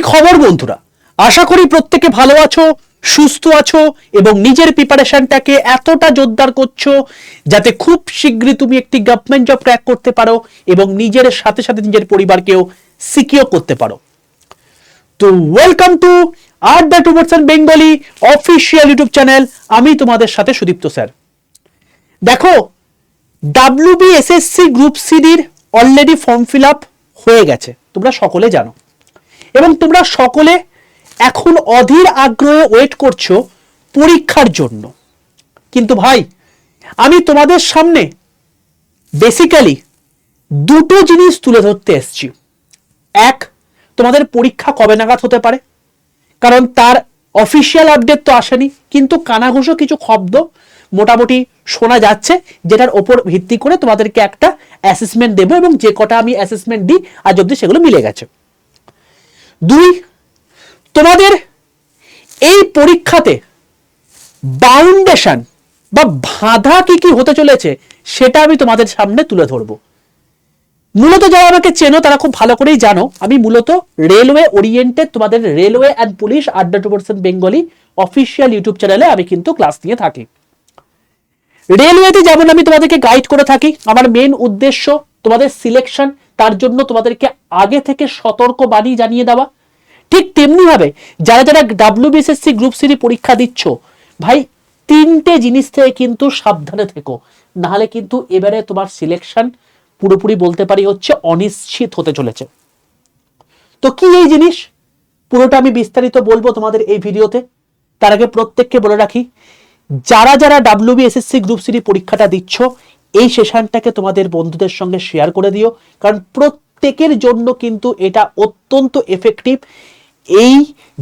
খবর বন্ধুরা, আশা করি প্রত্যেকে ভালো আছো, সুস্থ আছো এবং নিজের প্রিপারেশনটাকে এতটা জোরদার করছো যাতে খুব শীঘ্রই তুমি একটি গভর্নমেন্ট জব ক্র্যাক করতে পারো এবং নিজের সাথে সাথে নিজের পরিবারকেও সিকিউর করতে পারো। তো welcome to Adda towards Bengali official YouTube channel. আমি তোমাদের সাথে সুদীপ্ত স্যার। দেখো, WBSSC গ্রুপ সিডির অলরেডি ফর্ম ফিল আপ হয়ে গেছে, তোমরা সকলে জানো, এবং তোমরা সকলে এখন অধীর আগ্রহে ওয়েট করছো পরীক্ষার জন্য। কিন্তু ভাই, আমি তোমাদের সামনে বেসিক্যালি দুটো জিনিস তুলে ধরতে এসেছি। এক, তোমাদের পরীক্ষা কবে নাগাদ হতে পারে, কারণ তার অফিসিয়াল আপডেট তো আসেনি, কিন্তু কানাঘুষো কিছু শব্দ মোটামুটি শোনা যাচ্ছে, যেটার ওপর ভিত্তি করে তোমাদেরকে একটা অ্যাসেসমেন্ট দেবো, এবং যে কটা আমি অ্যাসেসমেন্ট দিই আজ অব্দি সেগুলো মিলে গেছে। দুই, তোমাদের এই পরীক্ষাতে বাউন্ডেশন বা বাধা কি কি হতে চলেছে সেটা আমি তোমাদের সামনে তুলে ধরবো। মূলত যারা আমাকে চেনো তারা খুব ভালো করেই জানো, আমি মূলত রেলওয়ে ওরিয়েন্টেড, তোমাদের রেলওয়ে অ্যান্ড পুলিশ আড্ডা টুয়ার্ডস বেঙ্গলি অফিসিয়াল ইউটিউব চ্যানেলে আমি কিন্তু ক্লাস নিয়ে থাকি। রেলওয়েতে যেমন আমি তোমাদেরকে গাইড করে থাকি, আমার মেন উদ্দেশ্য তোমাদের সিলেকশন, তার জন্য তোমাদেরকে আগে থেকে সতর্ক বাণী জানিয়ে দেওয়া। ঠিক তেমনি ভাবে যারা যারা WBSSC গ্রুপ সি পরীক্ষা দিচ্ছ, ভাই তিনটে জিনিস থেকে কিন্তু সাবধানে থেকো, নাহলে কিন্তু এবারে তোমার সিলেকশন পুরোপুরি বলতে পারি হচ্ছে অনিশ্চিত হতে চলেছে। তো কি এই জিনিস, পুরোটা আমি বিস্তারিত বলবো তোমাদের এই ভিডিওতে। তার আগে প্রত্যেককে বলে রাখি, যারা যারা WBSSC গ্রুপ সি পরীক্ষাটা দিচ্ছ, এই সেশনটাকে তোমাদের বন্ধুদের সঙ্গে শেয়ার করে দিও, কারণ প্রত্যেকের জন্য কিন্তু এটা অত্যন্ত এফেক্টিভ। এই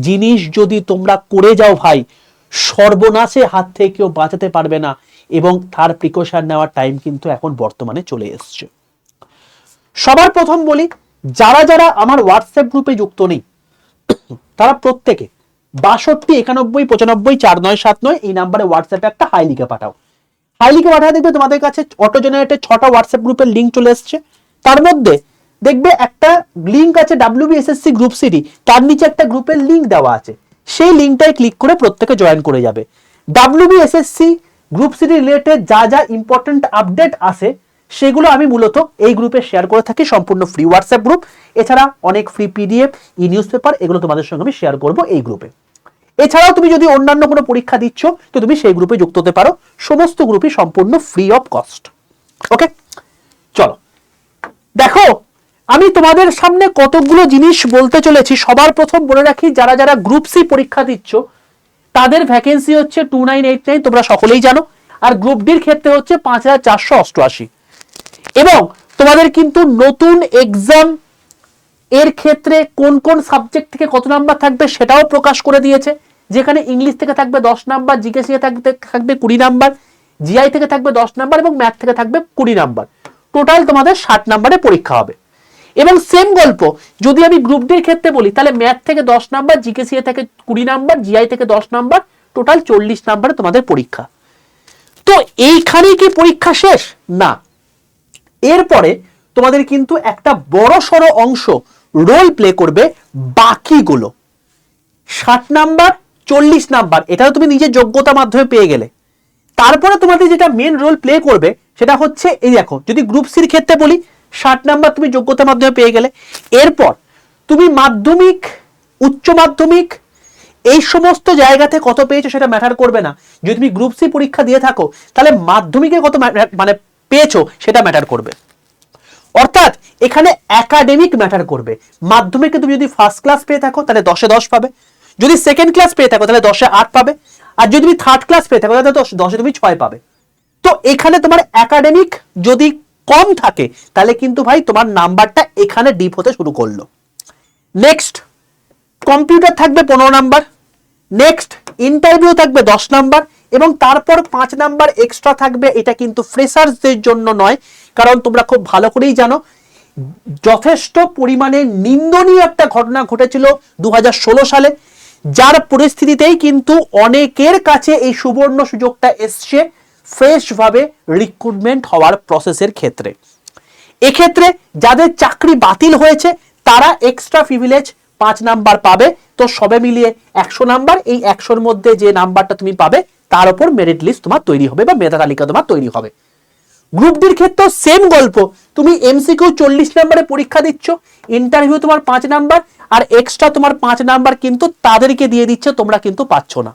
জিনিস যদি তোমরা করে যাও ভাই, সর্বনাশে হাত থেকে কেউ বাঁচাতে পারবে না, এবং তার প্রিকশন নেওয়ার টাইম কিন্তু এখন বর্তমানে চলে এসছে। সবার প্রথম বলি, যারা যারা আমার হোয়াটসঅ্যাপ গ্রুপে যুক্ত নেই তারা প্রত্যেকে 62 91 95 4979 এই নাম্বারে হোয়াটসঅ্যাপে একটা হাই লিখে পাঠাও। হাই লিখে পাঠাতে দেখবে তোমাদের কাছে অটো জেনারেটেড 6টা হোয়াটসঅ্যাপ গ্রুপের লিঙ্ক চলে এসছে। তার মধ্যে দেখবে একটা লিঙ্ক আছে WBSSC গ্রুপ সিডি, তার নিচে একটা গ্রুপের লিঙ্ক দেওয়া আছে, সেই লিঙ্কটায় ক্লিক করে প্রত্যেকে জয়েন করে যাবে। WBSSC গ্রুপ সিডি রিলেটেড যা যা ইম্পর্টেন্ট আপডেট আসে সেগুলো আমি মূলত এই গ্রুপে শেয়ার করে থাকি, সম্পূর্ণ ফ্রি হোয়াটসঅ্যাপ গ্রুপ। এছাড়া অনেক ফ্রি PDF, নিউজ পেপার, এগুলো তোমাদের সঙ্গে আমি শেয়ার করবো এই গ্রুপে। এছাড়াও তুমি যদি অন্যান্য কোনো পরীক্ষা দিচ্ছ তো তুমি সেই গ্রুপে যুক্ত হতে পারো, সমস্ত গ্রুপই সম্পূর্ণ ফ্রি অফ কস্ট। ওকে, চলো দেখো, আমি তোমাদের সামনে কতগুলো জিনিস বলতে চলেছি। সবার প্রথম বলে রাখি, যারা যারা গ্রুপ সি পরীক্ষা দিচ্ছ তাদের ভ্যাকেন্সি হচ্ছে 2989, তোমরা সকলেই জানো, আর গ্রুপ ডির ক্ষেত্রে হচ্ছে 5488। এবং তোমাদের কিন্তু নতুন এক্সাম এর ক্ষেত্রে কোন কোন সাবজেক্ট থেকে কত নাম্বার থাকবে সেটাও প্রকাশ করে দিয়েছে, যেখানে ইংলিশ থেকে থাকবে 10 নাম্বার, জিকেসি থাকবে 20 নাম্বার, জিআই থেকে থাকবে 10 নাম্বার এবং ম্যাথ থেকে থাকবে 20 নাম্বার। টোটাল তোমাদের 60 নাম্বারে পরীক্ষা হবে। এবং সেম গল্প যদি আমি গ্রুপ ডির ক্ষেত্রে বলি, তাহলে ম্যাথ থেকে 10 নাম্বার, জিকেসি থেকে 20 নাম্বার, জিআই থেকে 10 নাম্বার, টোটাল 40 নাম্বারে তোমাদের পরীক্ষা। তো এইখানেই কি পরীক্ষা শেষ? না, এরপরে তোমাদের কিন্তু একটা বড় সড়ো অংশ রোল প্লে করবে বাকিগুলো। 60 নাম্বার 40 নাম্বার এটা তুমি নিজের যোগ্যতা মাধ্যমে পেয়ে গেলে, তারপরে তোমাদের যেটা মেন রোল প্লে করবে সেটা হচ্ছে এই দেখো, যদি গ্রুপ সির ক্ষেত্রে বলি 60 নাম্বার তুমি যোগ্যতা মাধ্যমে পেয়ে গেলে, এরপর তুমি মাধ্যমিক, উচ্চ মাধ্যমিক এই সমস্ত জায়গাতে কত পেয়েছো সেটা ম্যাটার করবে না। যদি তুমি গ্রুপ সি পরীক্ষা দিয়ে থাকো তাহলে মাধ্যমিকে কত মানে পেয়েছো সেটা ম্যাটার করবে। অর্থাৎ এখানে একাডেমিক ম্যাটার করবে। মাধ্যমিকে তুমি যদি ফার্স্ট ক্লাস পেয়ে থাকো তাহলে 10-এ 10 পাবে, যদি সেকেন্ড ক্লাস পেয়ে থাকো তাহলে 10-এ 8 পাবে, আর যদি তুমি থার্ড ক্লাস পেয়ে থাকো তাহলে 10-এ তুমি 6 পাবে। তো এখানে তোমার একাডেমিক যদি কম থাকে তাহলে কিন্তু ভাই তোমার নাম্বারটা এখানে ডিপ হতে শুরু করলো। নেক্সট, কম্পিউটার থাকবে 15 নাম্বার, নেক্সট ইন্টারভিউ থাকবে 10 নাম্বার, এবং তারপর 5 নাম্বার এক্সট্রা থাকবে। এটা কিন্তু ফ্রেশার্সদের জন্য নয়, কারণ তোমরা খুব ভালো করেই জানো যথেষ্ট পরিমাণে নিন্দনীয় একটা ঘটনা ঘটেছিল 2016 সালে, যার পরিস্থিতিতেই কিন্তু অনেকের কাছে এই সুবর্ণ সুযোগটা এসছে ফ্রেশ ভাবে রিক্রুটমেন্ট হওয়ার প্রসেসের ক্ষেত্রে। এক্ষেত্রে যাদের চাকরি বাতিল হয়েছে তারা এক্সট্রা প্রিভিলেজ 5 নাম্বার পাবে, তো সবে মিলিয়ে 100 নাম্বার। এই 100-র মধ্যে যে নাম্বারটা তুমি পাবে তার উপর মেরিট লিস্ট তোমার তৈরি হবে বা মেধা তালিকা তোমার তৈরি হবে। গ্রুপ ডির ক্ষেত্রে সেম গল্প, তুমি এমসিকিউ 40 নাম্বারে পরীক্ষা দিচ্ছ, ইন্টারভিউ তোমার 5 নাম্বার, আর এক্সট্রা তোমার 5 নাম্বার কিন্তু তাদেরকে দিয়ে দিচ্ছে, তোমরা কিন্তু পাচ্ছ না।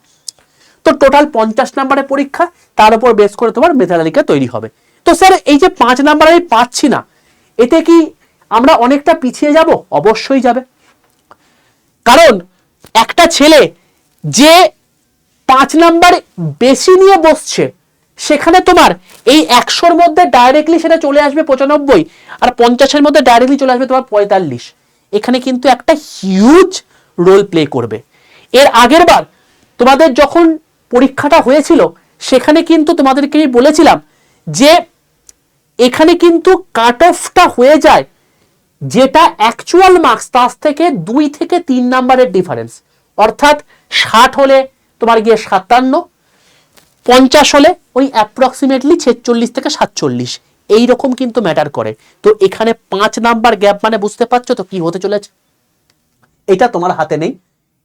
তো টোটাল 50 নাম্বারের পরীক্ষা, তার উপর বেস করে তোমার মেধা তালিকা তৈরি হবে। তো স্যার এই যে 5 নাম্বার আমি পাচ্ছি না, এতে কি আমরা অনেকটা পিছিয়ে যাব? অবশ্যই যাবে। কারণ একটা ছেলে যে 5 নাম্বার বেশি নিয়ে বসছে, সেখানে তোমার এই 100-র মধ্যে ডাইরেক্টলি সেটা চলে আসবে 95, আর 50-এর মধ্যে ডাইরেক্টলি চলে আসবে তোমার 45। এখানে কিন্তু একটা হিউজ রোল প্লে করবে। এর আগের বার তোমাদের যখন পরীক্ষাটা হয়েছিল, সেখানে কিন্তু তোমাদেরকে বলেছিলাম যে এখানে কিন্তু কাট অফটা হয়ে যায়, যেটা অ্যাকচুয়াল মার্কস তার থেকে 2 থেকে 3 নাম্বারের ডিফারেন্স। অর্থাৎ 60 হলে তোমার গিয়ে 57, 50 হলে ওই অ্যাপ্রক্সিমেটলি 46 থেকে 47, এইরকম কিন্তু ম্যাটার করে। তো এখানে 5 নাম্বার গ্যাপ মানে বুঝতে পারছো তো কি হতে চলেছে। এটা তোমার হাতে নেই,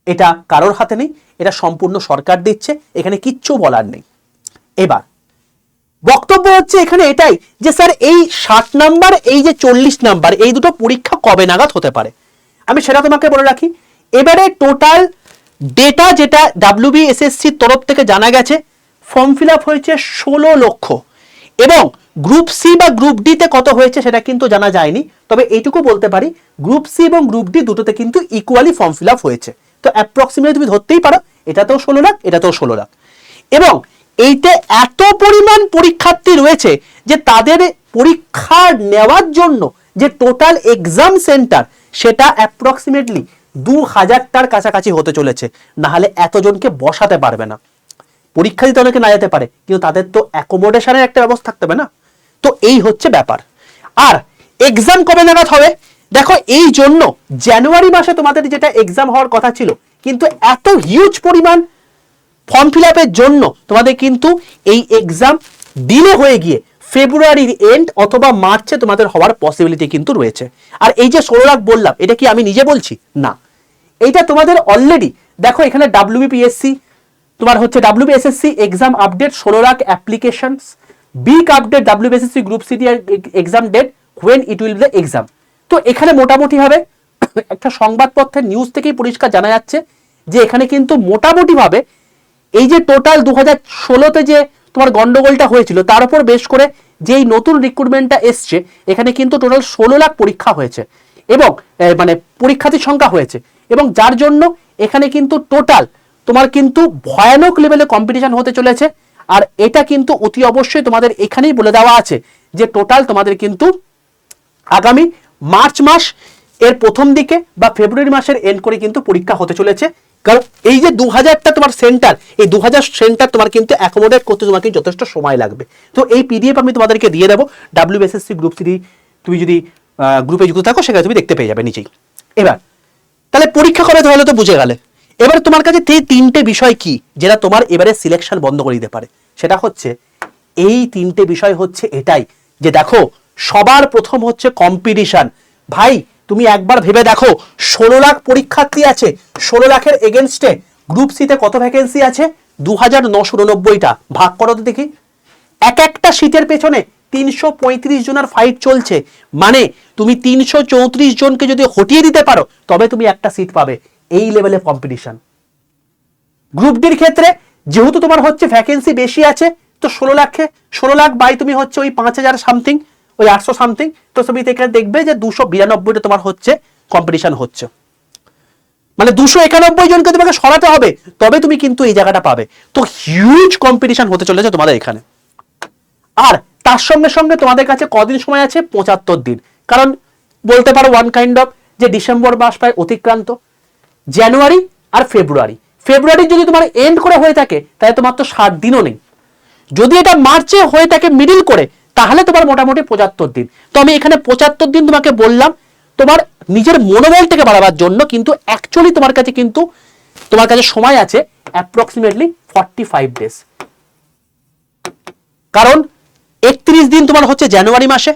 এটা কারোর হাতে নেই, এটা সম্পূর্ণ সরকার দিচ্ছে, এখানে কিচ্ছু বলার নেই। এবার বক্তব্য হচ্ছে এখানে এটাই যে স্যার এই 60 নাম্বার, এই যে 40 নাম্বার, এই দুটো পরীক্ষা কবে নাগাদ হতে পারে, আমি সেটা তোমাকে বলে রাখি। এবারে টোটাল ডেটা যেটা WBSSC তরফ থেকে জানা গেছে, ফর্ম ফিল আপ হয়েছে 16 লক্ষ, এবং গ্রুপ সি বা গ্রুপ ডি তে কত হয়েছে সেটা কিন্তু জানা যায়নি। তবে এইটুকু বলতে পারি, গ্রুপ সি এবং গ্রুপ ডি দুটোতে কিন্তু ইকুয়ালি ফর্ম ফিল আপ হয়েছে। তো অ্যাপ্রক্সিমেটলি তুমি ধরতেই পারো এটাতেও 16 লাখ, এটাতেও 16 লাখ। এবং এইতে এত পরিমাণ পরীক্ষার্থী রয়েছে যে তাদের পরীক্ষা নেওয়ার জন্য যে টোটাল এক্সাম সেন্টার, সেটা অ্যাপ্রক্সিমেটলি 2000টার কাছাকাছি হতে চলেছে, না হলে এতজনকে বসাতে পারবে না। পরীক্ষা দিতে অনেকে না যেতে পারে, কিন্তু তাদের তো অ্যাকোমোডেশনের একটা ব্যবস্থা থাকতে হবে না। তো এই হচ্ছে ব্যাপার। আর এক্সাম কবে নাগাদ হবে দেখো, এই জন্য জানুয়ারি মাসে তোমাদের যেটা এক্সাম হওয়ার কথা ছিল, কিন্তু এত হিউজ পরিমাণ ফর্ম ফিল আপের জন্য তোমাদের কিন্তু এই এক্সাম ডিলে হয়ে গিয়ে ফেব্রুয়ারির এন্ড অথবা মার্চে তোমাদের হওয়ার পসিবিলিটি কিন্তু রয়েছে। আর এই যে 16 লাখ বললাম, এটা কি আমি নিজে বলছি না, এইটা তোমাদের অলরেডি দেখো এখানে WBPSC তোমার হচ্ছে WBSSC exam update 16 lakh applications, big update WBSSC group C exam date when it will be the exam. তো এখানে মোটামুটি ভাবে একটা সংবাদপত্রের নিউজ থেকেই পরিষ্কার জানা যাচ্ছে যে এখানে কিন্তু মোটামুটি ভাবে এই যে টোটাল 2016-তে যে তোমার গন্ডগোলটা হয়েছিল, তার উপর বেশ করে যেই নতুন রিক্রুটমেন্টটা এসছে, এখানে কিন্তু টোটাল 16 লাখ পরীক্ষা হয়েছে, এবং মানে পরীক্ষার্থীর সংখ্যা হয়েছে, এবং যার জন্য এখানে কিন্তু টোটাল তোমার কিন্তু ভয়ানক লেভেলে কম্পিটিশন হতে চলেছে। আর এটা কিন্তু অতি অবশ্যই তোমাদের এখানেই বলে দেওয়া আছে যে টোটাল তোমাদের কিন্তু আগামী মার্চ মাস এর প্রথম দিকে বা ফেব্রুয়ারি মাসের এন্ড করে কিন্তু পরীক্ষা হতে চলেছে। কারণ এই যে 2000টা তোমার সেন্টার, এই 2000 সেন্টার তোমার কিন্তু অ্যাকোমোডেট করতে তোমার কিন্তু যথেষ্ট সময় লাগবে। তো এই PDF আমি তোমাদেরকে দিয়ে দেবো, WBSSC গ্রুপ সি তুমি যদি গ্রুপে যুক্ত থাকো সেখানে তুমি দেখতে পেয়ে যাবে নিচেই। এবার তাহলে পরীক্ষা কবে তাহলে তো বুঝে গেলে। এবার তোমার কাছে 3টে বিষয় কি যেটা তোমার এবারে সিলেকশন বন্ধ করে দিতে পারে, সেটা হচ্ছে এই 3টে বিষয় হচ্ছে এটাই যে দেখো, সবার প্রথম হচ্ছে কম্পিটিশন। ভাই তুমি একবার ভেবে দেখো, 16 লাখ পরীক্ষার্থী আছে, 16 লাখের এগেনস্টে গ্রুপ সিতে কত ভ্যাকেন্সি আছে? 2989টা। ভাগ করো তো দেখি, এক একটা সিটের পেছনে 335 জনের ফাইট চলছে, মানে তুমি 334 জনকে যদি হটিয়ে দিতে পারো তবে তুমি একটা সিট পাবে। এই লেভেলে কম্পিটিশন। গ্রুপ ডির ক্ষেত্রে যেহেতু তোমার হচ্ছে ভ্যাকেন্সি বেশি আছে, তো 16 লাখ বাই তুমি হচ্ছে ওই 5000 সামথিং, ওই 800 সামথিং, তো তুমি এখানে দেখবে যে 292টা তোমার হচ্ছে কম্পিটিশন হচ্ছে, মানে 291 জনকে তোমাকে সরাতে হবে, তবে তুমি কিন্তু এই জায়গাটা পাবে। তো হিউজ কম্পিটিশন হতে চলেছে তোমাদের এখানে। আর তার সঙ্গে সঙ্গে তোমাদের কাছে কদিন সময় আছে? 75 দিন। কারণ বলতে পারো ওয়ান কাইন্ড অফ যে ডিসেম্বর মাস প্রায় অতিক্রান্ত, জানুয়ারি আর ফেব্রুয়ারি যদি তোমার এন্ড করে হয়ে থাকে তাহলে তোমার তো 60 দিনও নেই। যদি এটা মার্চে হয়ে থাকে মিডিল করে, তাহলে তোমার মোটামুটি 75 দিন। তো আমি এখানে 75 দিন তোমাকে বললাম তোমার নিজের মনোবলটাকে বাড়াবার জন্য, কিন্তু অ্যাকচুয়ালি তোমার কাছে সময় আছে অ্যাপ্রক্সিমেটলি 45 ডেজ। কারণ 31 দিন তোমার হচ্ছে জানুয়ারি মাসে,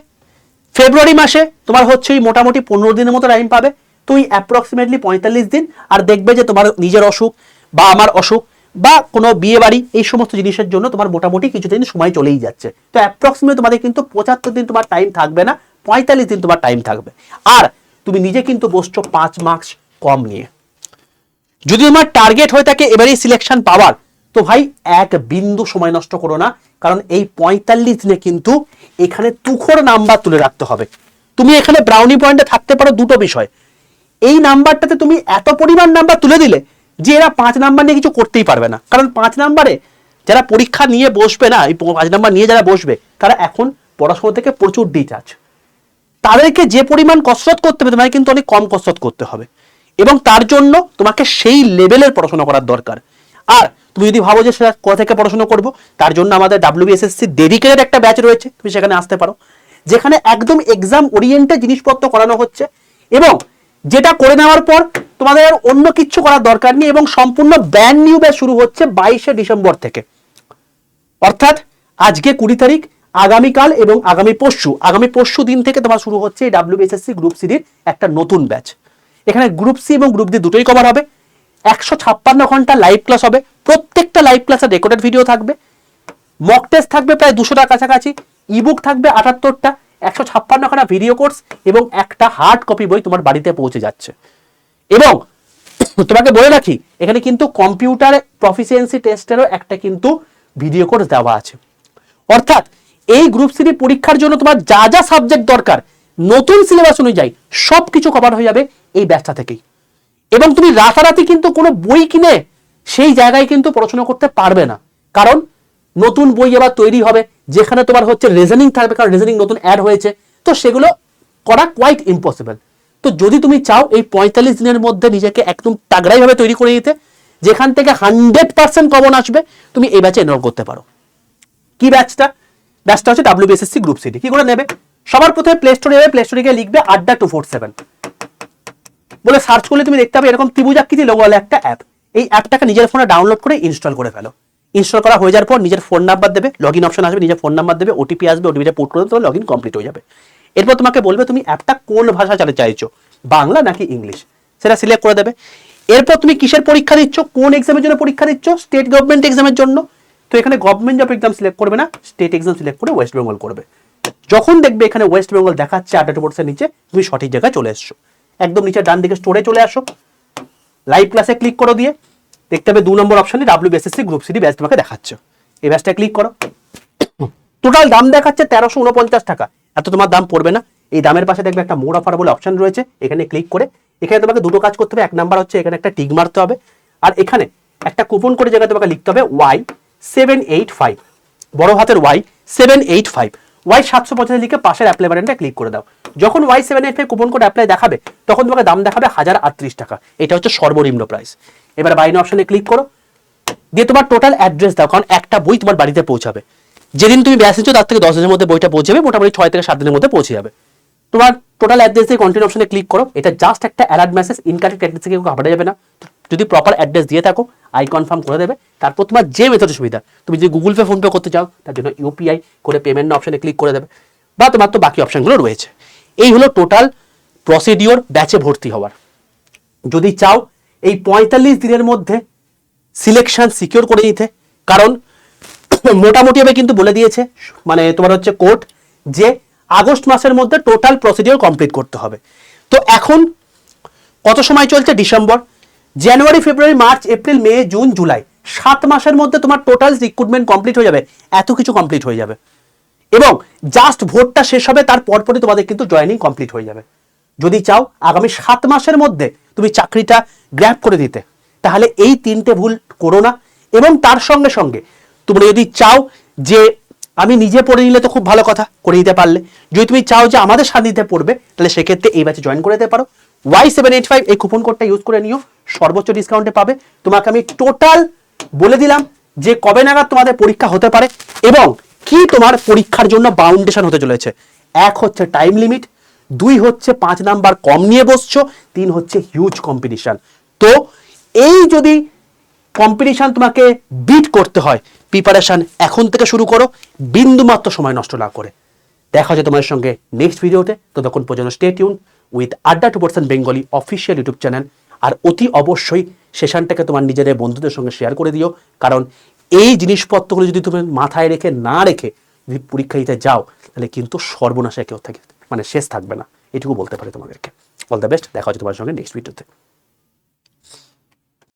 ফেব্রুয়ারি মাসে তোমার হচ্ছে মোটামুটি 15 দিনের মতো টাইম পাবে, তুই অ্যাপ্রক্সিমেটলি 45 দিন, আর দেখবে যে তোমার নিজের অসুখ বা আমার অসুখ বা কোনো বিয়ে বাড়ি এই সমস্ত জিনিসের জন্য তোমার মোটামুটি কিছুদিন সময় চলেই যাচ্ছে। তো অ্যাপ্রক্সিমেটলি তোমাদের কিন্তু 75 দিন তোমার টাইম থাকবে না, 45 দিন তোমার টাইম থাকবে। আর তুমি নিজে কিন্তু বসছো 5 মার্কস কম নিয়ে। যদি তোমার টার্গেট হয়ে থাকে এবারেই সিলেকশন পাওয়ার, তো ভাই এক বিন্দু সময় নষ্ট করো না, কারণ এই 45 দিনে কিন্তু এখানে তুখোর নাম্বার তুলে রাখতে হবে। তুমি এখানে ব্রাউনি পয়েন্টে থাকতে পারো দুটো বিষয়, এই নাম্বারটাতে তুমি এত পরিমাণ নাম্বার তুলে দিলে যে এরা 5 নাম্বার নিয়ে কিছু করতেই পারবে না। কারণ 5 নাম্বারে যারা পরীক্ষা নিয়ে বসবে না, এই 5 নাম্বার নিয়ে যারা বসবে তারা এখন পড়াশোনা থেকে প্রচুর ডিটাচ, তাদেরকে যে পরিমাণ কসরত করতে হবে তোমাকে কিন্তু অনেক কম কসরত করতে হবে, এবং তার জন্য তোমাকে সেই লেভেলের পড়াশোনা করার দরকার। আর তুমি যদি ভাবো যে সেটা কোথা থেকে পড়াশোনা করবো, তার জন্য আমাদের WBSSC ডেডিকেটেড একটা ব্যাচ রয়েছে, তুমি সেখানে আসতে পারো, যেখানে একদম এক্সাম ওরিয়েন্টেড জিনিসপত্র করানো হচ্ছে, এবং যেটা করে নেওয়ার পর তোমাদের আর অন্য কিছু করার দরকার নেই, এবং সম্পূর্ণ ব্র্যান্ড নিউ ব্যাচ শুরু হচ্ছে 22শে ডিসেম্বর থেকে। অর্থাৎ আজকে 20 তারিখ, আগামীকাল এবং আগামী পরশু দিন থেকে তোমার শুরু হচ্ছে এই WBSSC গ্রুপ সিরির একটা নতুন ব্যাচ। এখানে গ্রুপ সি এবং গ্রুপ ডি দুটোই কভার হবে। 156 ঘন্টা লাইভ ক্লাস হবে, প্রত্যেকটা লাইভ ক্লাসে রেকর্ডেড ভিডিও থাকবে, মক টেস্ট থাকবে প্রায় 200টার কাছাকাছি, ইবুক থাকবে 78টা, 156 খানা ভিডিও কোর্স এবং একটা হার্ড কপি বই তোমার বাড়িতে পৌঁছে যাচ্ছে। এবং তোমাকে বলে রাখি, এখানে কিন্তু কম্পিউটার প্রফিসিয়েন্সি টেস্টেরও একটা কিন্তু ভিডিও কোর্স দেওয়া আছে। অর্থাৎ এই গ্রুপ সি পরীক্ষার জন্য তোমার যা যা সাবজেক্ট দরকার নতুন সিলেবাস অনুযায়ী সবকিছু কভার হয়ে যাবে এই ব্যাচটা থেকেই। এবং তুমি রাতারাতি কিন্তু কোনো বই কিনে সেই জায়গায় কিন্তু পড়াশোনা করতে পারবে না, কারণ নতুন বই এবার তৈরি হবে যেখানে তোমার হচ্ছে রিজনিং থাকবে, কারণ রিজনিং নতুন অ্যাড হয়েছে, তো সেগুলো করা কোয়াইট ইম্পসিবল। তো যদি তুমি চাও এই 45 দিনের মধ্যে নিজেকে একদম তাগড়াই ভাবে তৈরি করে নিতে, যেখান থেকে 100% কমন আসবে, তুমি এই ব্যাচে এনরোল করতে পারো। কি ব্যাচটা হচ্ছে WBSSC গ্রুপ সি। কি করে নেবে? সবার প্রথমে প্লে স্টোরে যাবে, প্লে স্টোরে গিয়ে লিখবে আড্ডা 247 বলে সার্চ করলে তুমি দেখতে পাবে এরকম ত্রিভুজাকৃতি লোগোওয়ালা একটা অ্যাপ। এই অ্যাপটাকে নিজের ফোনে ডাউনলোড করে ইনস্টল করে ফেলো। ইনস্টল করা হয়ে যাওয়ার পর নিজের ফোন নাম্বার দেবে, লগ ইন অপশন আসবে, নিজের ফোন নাম্বার দেবে, ওটিপি আসবে, ওটিপিটা পুট করে তোমার লগ ইন কমপ্লিট হয়ে যাবে। এরপর তোমাকে বলবে তুমি অ্যাপটা কোন ভাষা চালাতে চাইছো, বাংলা নাকি ইংলিশ, সেটা সিলেক্ট করে দেবে। এরপর তুমি কিসের পরীক্ষা দিচ্ছ, কোন এক্সামের জন্য পরীক্ষা দিচ্ছ, স্টেট গভর্নমেন্ট এক্সামের জন্য, তো এখানে গভর্নমেন্ট জব এক্সাম সিলেক্ট করবে না, স্টেট এক্সাম সিলেক্ট করে ওয়েস্ট বেঙ্গল করবে। যখন দেখবে এখানে ওয়েস্ট বেঙ্গল দেখাচ্ছে আড্ডা টোপোর্সের নিচে, তুমি সঠিক জায়গায় চলে এসছো। একদম নিচে ডান দিকে স্টোরে চলে আসো, লাইভ ক্লাসে ক্লিক করো, দিয়ে দেখতে হবে 2 নম্বর অপশনে WBSSC গ্রুপ সি ব্যাচ তোমাকে দেখাচ্ছে। এই ব্যাচটা ক্লিক করো। টোটাল দাম দেখাচ্ছে 1349 টাকা, এত তোমার দাম পড়বে না। এই দামের পাশে দেখবে একটা মোর অফার বলে অপশন রয়েছে, এখানে ক্লিক করে এখানে তোমাকে দুটো কাজ করতে হবে। এক নাম্বার হচ্ছে এখানে একটা টিক মারতে হবে, আর এখানে একটা কুপন করে জায়গায় তোমাকে লিখতে হবে Y785, বড় হাতের Y785, Y785 লিখে পাশের অ্যাপ্লাই বাটনটা ক্লিক করে দাও। যখন Y785 কুপন কোড অ্যাপ্লাই দেখাবে তখন তোমাকে দাম দেখাবে 1038 টাকা, এটা হচ্ছে সর্বনিম্ন প্রাইস। এবার বাইন অপশনে ক্লিক করো, দিয়ে তোমার টোটাল অ্যাড্রেস দাও, কারণ একটা বই তোমার বাড়িতে পৌঁছাবে। যেদিন তুমি ব্যাচ নিচ্ছ তার থেকে 10 দিনের মধ্যে বইটা পৌঁছাবে, মোটামুটি 6 থেকে 7 দিনের মধ্যে পৌঁছে যাবে। তোমার টোটাল অ্যাড্রেস দিয়ে কন্টিনিউ অপশনে ক্লিক করো। এটা জাস্ট একটা অ্যালার্ট মেসেজ, ইনকারেক্ট অ্যাড্রেস থেকে ঘাবড়ে যাবে না। যদি প্রপার অ্যাড্রেস দিয়ে থাকো আই কনফার্ম করে দেবে। তারপর তোমার যে মেথডের সুবিধা, তুমি যদি গুগল পে, ফোনপে করতে চাও তার জন্য ইউপিআই করে পেমেন্ট অপশনে ক্লিক করে দেবে, বা তোমার তো বাকি অপশনগুলো রয়েছে। এই হলো টোটাল প্রসিডিওর ব্যাচে ভর্তি হওয়ার। যদি চাও এই 45 দিনের মধ্যে সিলেকশন সিকিউর করে নিতে, কারণ মোটামুটিভাবে কিন্তু বলে দিয়েছে মানে তোমার হচ্ছে কোর্ট যে আগস্ট মাসের মধ্যে টোটাল প্রসিডিওর কমপ্লিট করতে হবে। তো এখন কত সময় চলছে? ডিসেম্বর, জানুয়ারি, ফেব্রুয়ারি, মার্চ, এপ্রিল, মে, জুন, জুলাই, 7 মাসের মধ্যে তোমার টোটাল রিক্রুটমেন্ট কমপ্লিট হয়ে যাবে, এত কিছু কমপ্লিট হয়ে যাবে। এবং জাস্ট ভোটটা শেষ হবে তার পরপরই তোমাদের কিন্তু জয়েনিং কমপ্লিট হয়ে যাবে। যদি চাও আগামী 7 মাসের মধ্যে তুমি চাকরিটা গ্র্যাব করে দিতে, তাহলে এই 3টে ভুল করো না। এবং তার সঙ্গে সঙ্গে তোমরা যদি চাও যে আমি নিজে পড়ে নিলে তো খুব ভালো কথা, করে নিতে পারলে। যদি তুমি চাও যে আমাদের সান্নিধ্যে পড়বে, তাহলে সেক্ষেত্রে এই ব্যাচে জয়েন করে দিতে পারো। Y785 এই কুপন কোডটা ইউজ করে নিও, সর্বোচ্চ ডিসকাউন্টে পাবে। তোমাকে আমি টোটাল বলে দিলাম যে কবে নাগাদ তোমাদের পরীক্ষা হতে পারে এবং কি তোমার পরীক্ষার জন্য বাউন্ডেশন হতে চলেছে। 1 হচ্ছে টাইম লিমিট, 2 হচ্ছে 5 নাম্বার কম নিয়ে বসছো, 3 হচ্ছে হিউজ কম্পিটিশন। তো এই যদি কম্পিটিশন তোমাকে বিট করতে হয়, প্রিপারেশন এখন থেকে শুরু করো, বিন্দুমাত্র সময় নষ্ট না করে। দেখা হচ্ছে তোমাদের সঙ্গে নেক্সট ভিডিওতে। ততক্ষণ পর্যন্ত স্টে টিউন। উইথ আড্ডা 2% বেঙ্গলি অফিসিয়াল ইউটিউব চ্যানেল। আর অতি অবশ্যই সেশনটাকে তোমার নিজেদের বন্ধুদের সঙ্গে শেয়ার করে দিও, কারণ এই জিনিসপত্রগুলো যদি তুমি মাথায় রেখে না রেখে যদি পরীক্ষা দিতে যাও তাহলে কিন্তু সর্বনাশে কেউ থাকে, মানে শেষ থাকবে না, এটুকু বলতে পারি তোমাদেরকে। অল দ্য বেস্ট, দেখা হচ্ছে তোমার সঙ্গে নেক্সট ভিডিওতে।